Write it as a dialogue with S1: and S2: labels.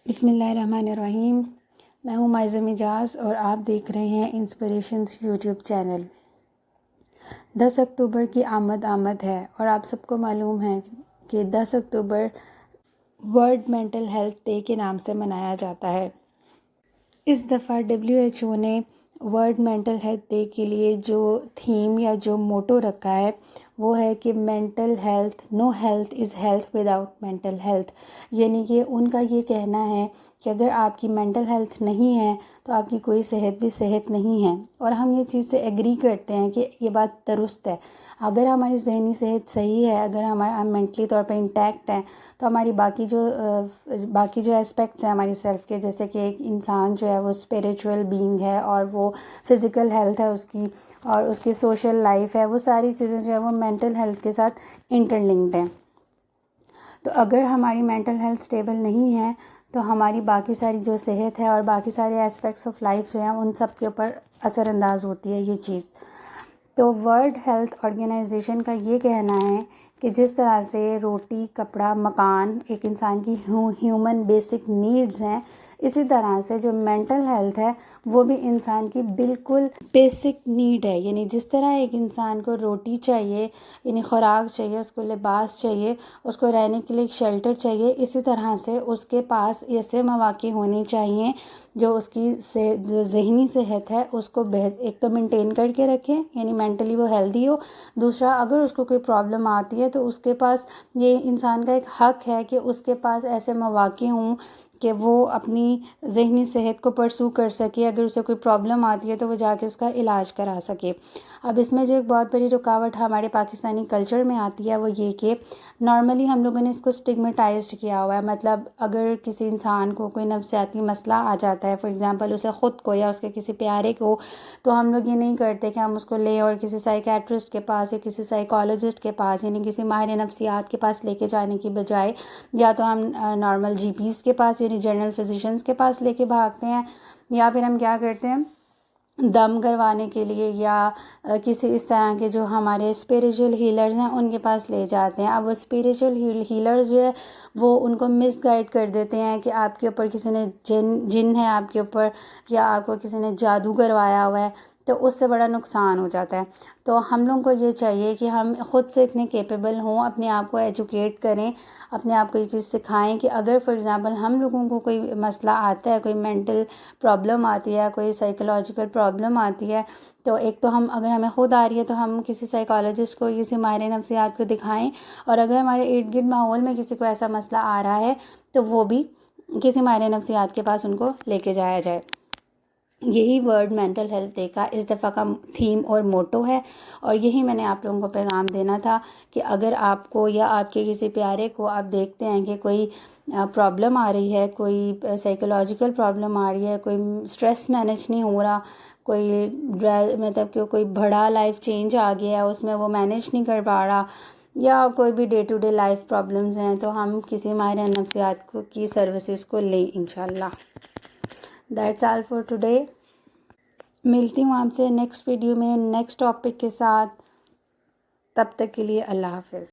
S1: بسم اللہ الرحمن الرحیم۔ میں ہوں مائزہ مجاز اور آپ دیکھ رہے ہیں انسپریشنز یوٹیوب چینل۔ 10 اکتوبر کی آمد ہے اور آپ سب کو معلوم ہے کہ 10 اکتوبر ورلڈ مینٹل ہیلتھ ڈے کے نام سے منایا جاتا ہے۔ اس دفعہ WHO نے ورلڈ مینٹل ہیلتھ ڈے کے لیے جو تھیم یا جو موٹو رکھا ہے وہ ہے کہ mental health, no health is health without mental health, یعنی کہ ان کا یہ کہنا ہے کہ اگر آپ کی مینٹل ہیلتھ نہیں ہے تو آپ کی کوئی صحت بھی صحت نہیں ہے، اور ہم یہ چیز سے ایگری کرتے ہیں کہ یہ بات درست ہے۔ اگر ہماری ذہنی صحت صحیح ہے، اگر ہم مینٹلی طور پہ انٹیکٹ ہیں، تو ہماری باقی جو اسپیکٹس ہیں ہماری سیلف کے، جیسے کہ ایک انسان جو ہے وہ اسپریچول بینگ ہے اور وہ فزیکل ہیلتھ ہے اس کی اور اس کی سوشل لائف ہے، وہ ساری چیزیں جو ہے وہ مینٹل ہیلتھ کے ساتھ انٹر لنکڈ ہیں۔ تو اگر ہماری مینٹل ہیلتھ اسٹیبل نہیں ہے تو ہماری باقی ساری جو صحت ہے اور باقی سارے اسپیکٹس آف لائف جو ہیں ان سب کے اوپر اثر انداز ہوتی ہے یہ چیز۔ تو ورلڈ ہیلتھ آرگنائزیشن کا یہ کہنا ہے کہ جس طرح سے روٹی، کپڑا، مکان ایک انسان کی ہیومن بیسک نیڈز ہیں، اسی طرح سے جو مینٹل ہیلتھ ہے وہ بھی انسان کی بالکل بیسک نیڈ ہے۔ یعنی جس طرح ایک انسان کو روٹی چاہیے، یعنی خوراک چاہیے، اس کو لباس چاہیے، اس کو رہنے کے لیے ایک شیلٹر چاہیے، اسی طرح سے اس کے پاس ایسے مواقع ہونے چاہیے جو اس کی جو ذہنی صحت ہے اس کو ایک تو مینٹین کر کے رکھے، یعنی مینٹلی وہ ہیلدی ہو۔ دوسرا، اگر اس کو کوئی پرابلم آتی ہے تو اس کے پاس یہ انسان کا ایک حق ہے کہ اس کے پاس ایسے مواقع ہوں کہ وہ اپنی ذہنی صحت کو پرسو کر سکے۔ اگر اسے کوئی پرابلم آتی ہے تو وہ جا کے اس کا علاج کرا سکے۔ اب اس میں جو ایک بہت بڑی رکاوٹ ہمارے پاکستانی کلچر میں آتی ہے وہ یہ کہ نارملی ہم لوگوں نے اس کو اسٹگمیٹائزڈ کیا ہوا ہے۔ مطلب اگر کسی انسان کو کوئی نفسیاتی مسئلہ آ جاتا ہے، فار ایگزامپل اسے خود کو یا اس کے کسی پیارے کو، تو ہم لوگ یہ نہیں کرتے کہ ہم اس کو لیں اور کسی سائیکیٹرسٹ کے پاس یا کسی سائیکالوجسٹ کے پاس، یعنی کسی ماہر نفسیات کے پاس لے کے جانے کی بجائے یا تو ہم نارمل GPs کے پاس یعنی جنرل فزیشنز کے پاس لے کے بھاگتے ہیں، یا پھر ہم کیا کرتے ہیں دم کروانے کے لیے یا کسی اس طرح کے جو ہمارے اسپریچول ہیلرز ہیں ان کے پاس لے جاتے ہیں۔ اب وہ اسپریچول ہیلرز جو ہے وہ ان کو مس گائیڈ کر دیتے ہیں کہ آپ کے اوپر کسی نے جن ہے آپ کے اوپر، یا آپ کو کسی نے جادو کروایا ہوا ہے، تو اس سے بڑا نقصان ہو جاتا ہے۔ تو ہم لوگوں کو یہ چاہیے کہ ہم خود سے اتنے کیپیبل ہوں، اپنے آپ کو ایجوکیٹ کریں، اپنے آپ کو یہ چیز سکھائیں کہ اگر فار ایگزامپل ہم لوگوں کو کوئی مسئلہ آتا ہے، کوئی مینٹل پرابلم آتی ہے، کوئی سائیکولوجیکل پرابلم آتی ہے، تو ایک تو اگر ہمیں خود آ رہی ہے تو ہم کسی سائیکالوجسٹ کو، کسی ماہر نفسیات کو دکھائیں، اور اگر ہمارے ارد گرد ماحول میں کسی کو ایسا مسئلہ آ رہا ہے تو وہ بھی کسی ماہر نفسیات کے پاس ان کو لے کے جایا جائے۔ یہی ورلڈ مینٹل ہیلتھ ڈے کا اس دفعہ کا تھیم اور موٹو ہے، اور یہی میں نے آپ لوگوں کو پیغام دینا تھا کہ اگر آپ کو یا آپ کے کسی پیارے کو آپ دیکھتے ہیں کہ کوئی پرابلم آ رہی ہے، کوئی سائیکولوجیکل پرابلم آ رہی ہے، کوئی اسٹریس مینیج نہیں ہو رہا، کوئی مطلب کہ کوئی بڑا لائف چینج آ گیا ہے اس میں وہ مینیج نہیں کر پا رہا، یا کوئی بھی day to day life problems ہیں، تو ہم کسی ماہر نفسیات کی سروسز کو لیں انشاءاللہ۔ That's all for today. ملتی ہوں آپ سے نیکسٹ ویڈیو میں نیکسٹ ٹاپک کے ساتھ، تب تک کے لیے اللہ حافظ۔